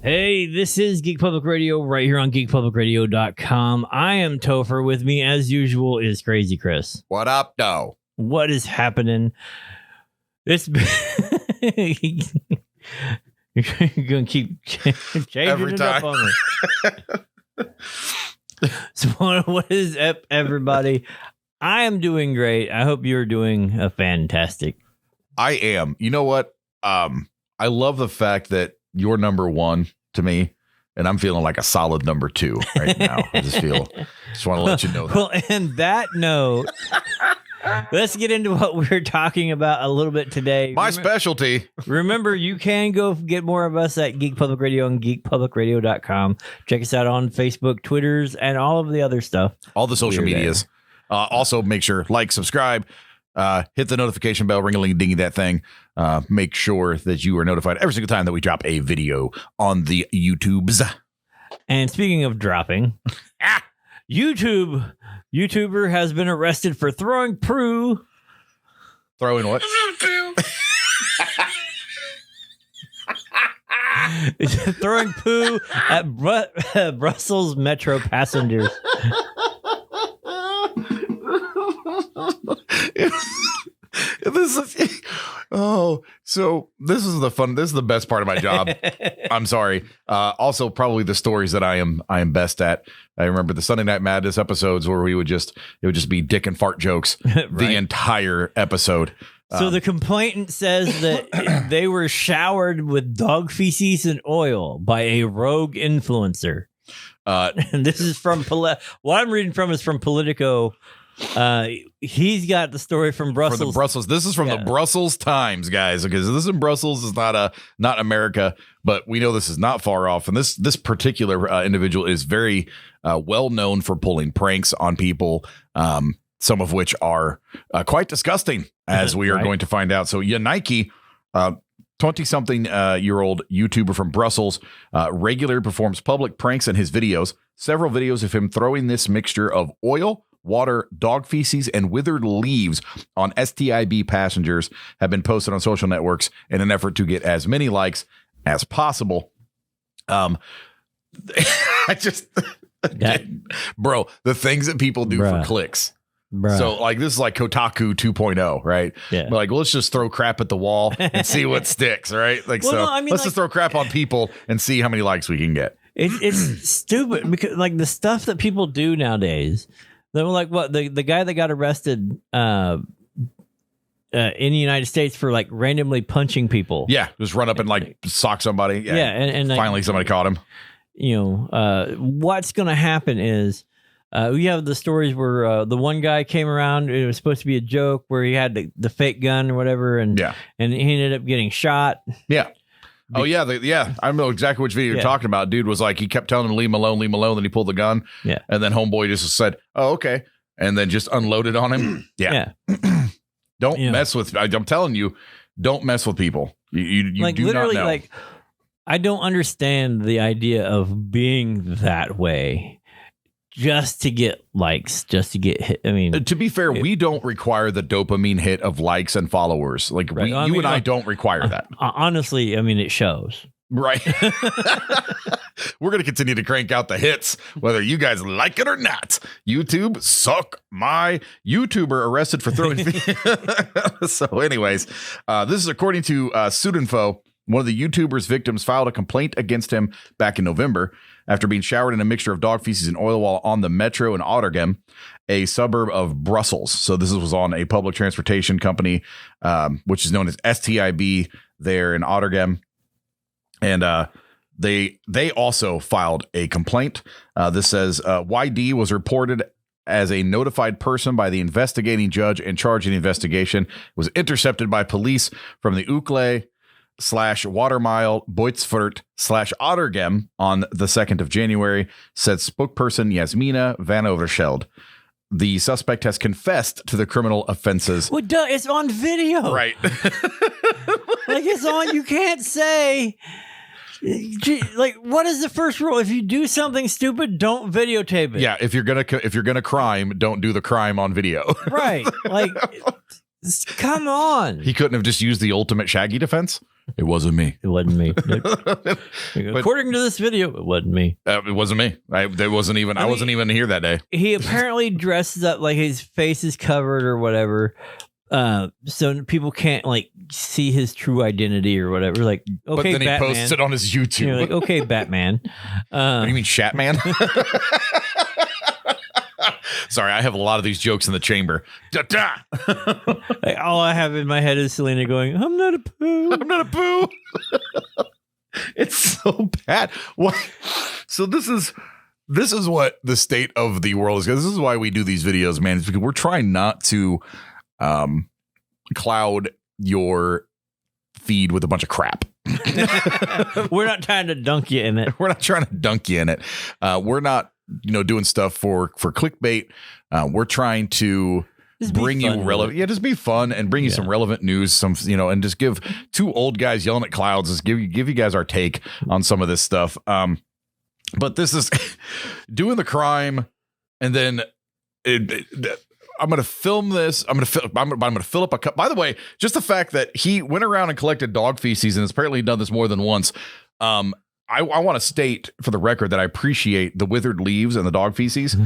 Hey, this is Geek Public Radio right here on geekpublicradio.com. I am Topher. With me, as usual, is Crazy Chris. What up, though? What is happening? You're going to keep changing Every it time. up on me. So what is up, everybody? I am doing great. I hope you're doing fantastic. I am. You know what? I love the fact that you're number one to me, and I'm feeling like a solid number two right now. I just want to let you know that. Well, and that note, let's get into what we're talking about a little bit today. My specialty. Remember, you can go get more of us at Geek Public Radio and geekpublicradio.com. Check us out on Facebook, Twitters, and all of the other stuff. All the social medias. Also, make sure, like, subscribe, hit the notification bell, ring-a-ling-dingy that thing. Make sure that you are notified every single time that we drop a video on the YouTubes. And speaking of dropping, YouTuber has been arrested for throwing poo. Throwing what? Throwing poo at Brussels Metro passengers. This is the best part of my job. I'm sorry. Also, probably the stories that I am best at. I remember the Sunday Night Madness episodes where it would just be dick and fart jokes Right. the entire episode. So the complainant says that they were showered with dog feces and oil by a rogue influencer. And this is from what I'm reading from is from Politico. He's got the story from Brussels. From the Brussels. This is from the Brussels Times, guys, because this in Brussels is not America, but we know this is not far off. And this particular individual is very well known for pulling pranks on people, some of which are quite disgusting, as we are going to find out. So Nike, 20-something-year-old YouTuber from Brussels, regularly performs public pranks in his videos. Several videos of him throwing this mixture of oil, water, dog feces, and withered leaves on STIB passengers have been posted on social networks in an effort to get as many likes as possible. Bro, the things that people do for clicks. Bruh. So like this is like Kotaku 2.0, right? Yeah. Like, let's just throw crap at the wall and see what sticks, right? Like, let's just throw crap on people and see how many likes we can get. It's stupid because like the stuff that people do nowadays. They were like what the guy that got arrested in the United States for like randomly punching people. Yeah, just run up and like sock somebody. Yeah, and finally somebody caught him. You know, what's going to happen is we have the stories where the one guy came around. It was supposed to be a joke where he had the fake gun or whatever, and he ended up getting shot. Yeah. Oh, yeah. I know exactly which video you're talking about. Dude was like, he kept telling him, leave him alone. Then he pulled the gun. Yeah. And then homeboy just said, oh, okay. And then just unloaded on him. Yeah. Don't mess with, I'm telling you, don't mess with people. You like, do literally, not know. Like, I don't understand the idea of being that way. Just to get likes, just to get hit. I mean, to be fair, we don't require the dopamine hit of likes and followers. Like you and I don't require that. Honestly, I mean, it shows. Right. We're going to continue to crank out the hits, whether you guys like it or not. YouTube, suck my YouTuber arrested for throwing. So anyways, this is according to Sudinfo. One of the YouTuber's victims filed a complaint against him back in November after being showered in a mixture of dog feces and oil while on the metro in Ottergem, a suburb of Brussels. So this was on a public transportation company, which is known as STIB there in Ottergem. And they also filed a complaint. This says YD was reported as a notified person by the investigating judge in charge of the investigation. It was intercepted by police from the Ukle/Watermile Boitsfort /Ottergem on the 2nd of January, said spokesperson Yasmina Van Overscheld. The suspect has confessed to the criminal offenses. Well, duh, it's on video. Right. Like, it's on, you can't say, like, what is the first rule? If you do something stupid, don't videotape it. Yeah, if you're gonna crime, don't do the crime on video. Right. Like, come on. He couldn't have just used the ultimate Shaggy defense. It wasn't me. It wasn't me. According to this video, it wasn't me. It wasn't me. I wasn't even here that day. He apparently dresses up like his face is covered or whatever, so people can't like see his true identity or whatever. Like, okay, but then he Batman. posts it on his YouTube. You're like, okay, Batman. What do you mean, Shatman? Sorry, I have a lot of these jokes in the chamber. Da-da! Like, all I have in my head is Selena going, "I'm not a poo. I'm not a poo." It's so bad. What? So this is what the state of the world is. This is why we do these videos, man. It's because we're trying not to cloud your feed with a bunch of crap. We're not trying to dunk you in it. We're not trying to dunk you in it. We're not, doing stuff for clickbait. We're trying to just bring you relevant. Yeah, just be fun and bring you some relevant news. And just give two old guys yelling at clouds. Just give you guys our take on some of this stuff. But this is doing the crime, and then I'm going to film this. I'm going to fill up a cup. By the way, just the fact that he went around and collected dog feces and has apparently done this more than once. I want to state for the record that I appreciate the withered leaves and the dog feces.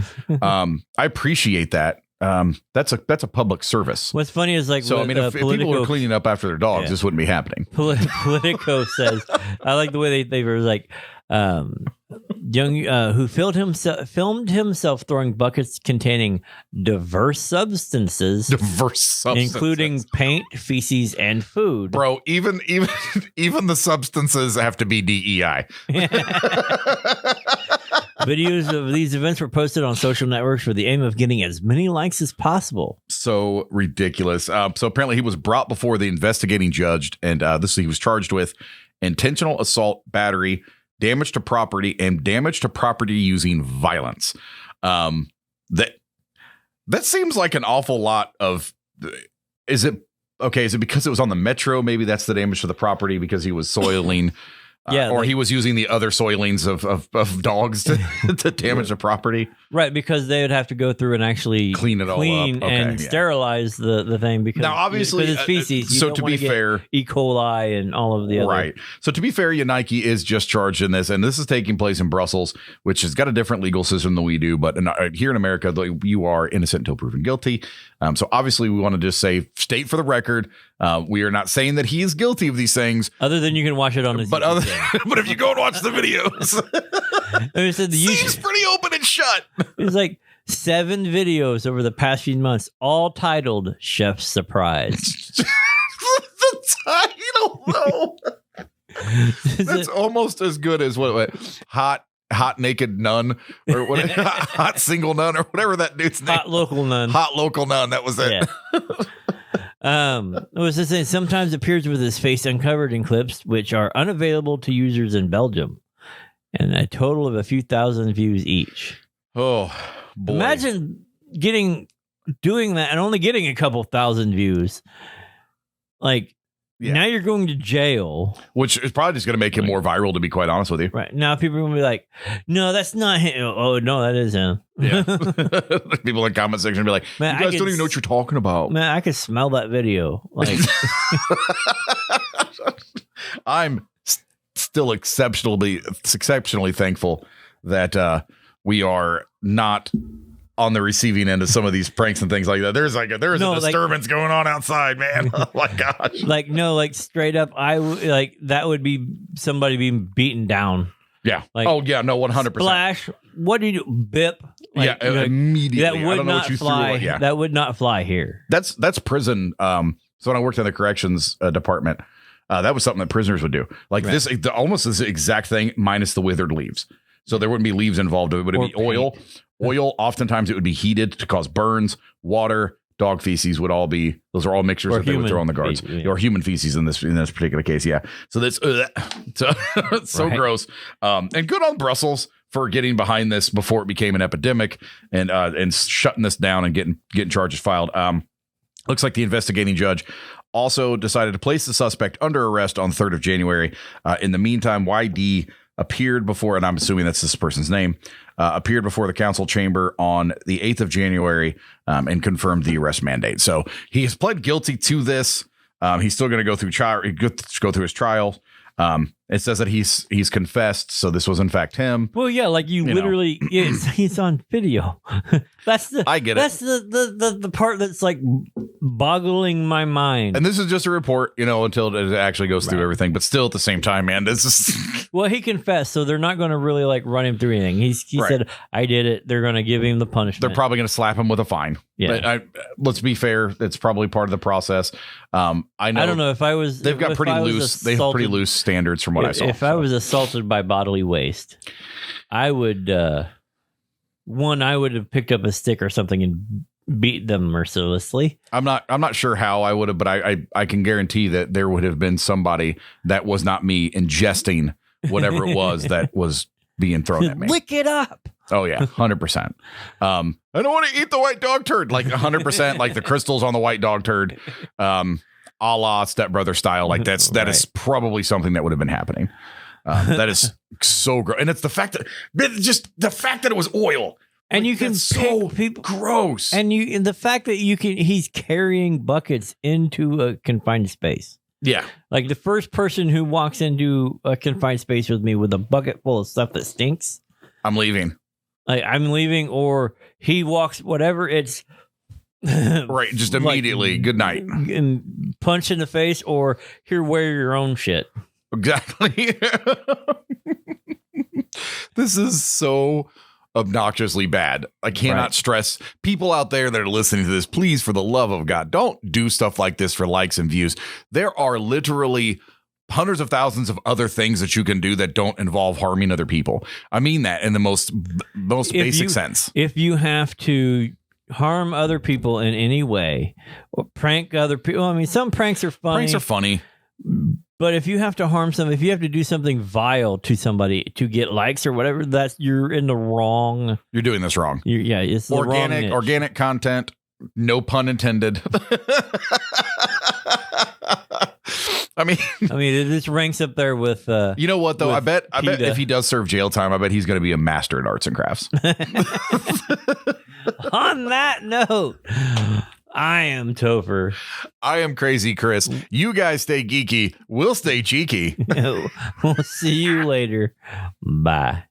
I appreciate that. That's a public service. What's funny is like, so I mean, if people are cleaning up after their dogs, this wouldn't be happening. Politico says, I like the way they were like, young who filmed himself throwing buckets containing diverse substances, including paint, feces, and food. Bro, even the substances have to be DEI. Videos of these events were posted on social networks with the aim of getting as many likes as possible. So ridiculous. So apparently he was brought before the investigating judge, and he was charged with intentional assault, battery, damage to property, and damage to property using violence. That seems like an awful lot of. Is it because it was on the metro? Maybe that's the damage to the property because he was soiling. Or he was using the other soilings of dogs to damage the property. Right, because they would have to go through and actually clean it all up and sterilize the thing. Because now, obviously, it's feces. So to be fair, E. coli and all of the other. Right. So to be fair, Nike is just charged in this, and this is taking place in Brussels, which has got a different legal system than we do. But here in America, you are innocent until proven guilty. So obviously, we want to just state for the record, we are not saying that he is guilty of these things. Other than you can watch it on his but if you go and watch the videos, seems pretty open and shut. It's like 7 videos over the past few months, all titled "Chef's Surprise." The title, though. That's almost as good as what hot naked nun or what hot single nun or whatever that dude's name. Hot local nun. That was it. Yeah. It was just saying sometimes appears with his face uncovered in clips which are unavailable to users in Belgium, and a total of a few thousand views each. Oh boy. Imagine doing that and only getting a couple thousand views. Like, now you're going to jail. Which is probably just going to make him more viral, to be quite honest with you. Right. Now people are going to be like, no, that's not him. Oh, no, that is him. Yeah. People in the comment section be like, man, you guys don't even know what you're talking about. Man, I could smell that video. Like, I'm still exceptionally thankful that we are not on the receiving end of some of these pranks and things like that. There's a disturbance going on outside, man. Oh my gosh. Straight up, that would be somebody being beaten down. Yeah. 100%. Splash. What do you do? Bip. Immediately. That would not fly. That would not fly here. That's prison. So when I worked in the corrections department, that was something that prisoners would do. This, almost this exact thing, minus the withered leaves. So there wouldn't be leaves involved. It would be oil. Oil, oftentimes it would be heated to cause burns. Water, dog feces would all be, those are all mixtures that they would throw on the guards. Or human feces in this particular case, yeah. So that's so gross. And good on Brussels for getting behind this before it became an epidemic and shutting this down and getting charges filed. Looks like the investigating judge also decided to place the suspect under arrest on the 3rd of January. In the meantime, YD appeared before, and I'm assuming that's this person's name, appeared before the council chamber on the 8th of January and confirmed the arrest mandate. So he has pled guilty to this. He's still going to go through his trial. It says that he's confessed, so this was in fact him. Well, yeah, like you literally, he's on video. I get it. That's the part that's like boggling my mind. And this is just a report, until it actually goes through everything. But still, at the same time, man, this is. Well, he confessed, so they're not going to really like run him through anything. He said, "I did it." They're going to give him the punishment. They're probably going to slap him with a fine. Yeah. But let's be fair; it's probably part of the process. I know. I don't know if I was. They've got pretty loose. They have pretty loose standards from what I saw. If I was assaulted by bodily waste, I would. I would have picked up a stick or something and beat them mercilessly. I'm not sure how I would have, but I can guarantee that there would have been somebody that was not me ingesting whatever it was that was being thrown at me. Lick it up. Oh yeah, 100%. I don't want to eat the white dog turd. Like 100%, like the crystals on the white dog turd, a la Step Brother style. Like that is probably something that would have been happening. That is so gross, and it's the fact that it was oil. And you can so people gross. And the fact that he's carrying buckets into a confined space. Yeah. Like the first person who walks into a confined space with me with a bucket full of stuff that stinks. I'm leaving. Like I'm leaving, or he walks, whatever. It's right. Just immediately. Good night. And punch in the face, or here, wear your own shit. Exactly. This is so obnoxiously bad. I cannot stress people out there that are listening to this. Please, for the love of God, don't do stuff like this for likes and views. There are literally hundreds of thousands of other things that you can do that don't involve harming other people. I mean that in the most basic sense. If you have to harm other people in any way or prank other people, I mean, some pranks are funny. Pranks are funny. But if you have to harm somebody, if you have to do something vile to somebody to get likes or whatever, you're in the wrong. You're doing this wrong. It's the organic content. No pun intended. I mean, this ranks up there with. You know what though? I bet if he does serve jail time, I bet he's going to be a master in arts and crafts. On that note. I am Topher. I am Crazy Chris. You guys stay geeky. We'll stay cheeky. We'll see you later. Bye.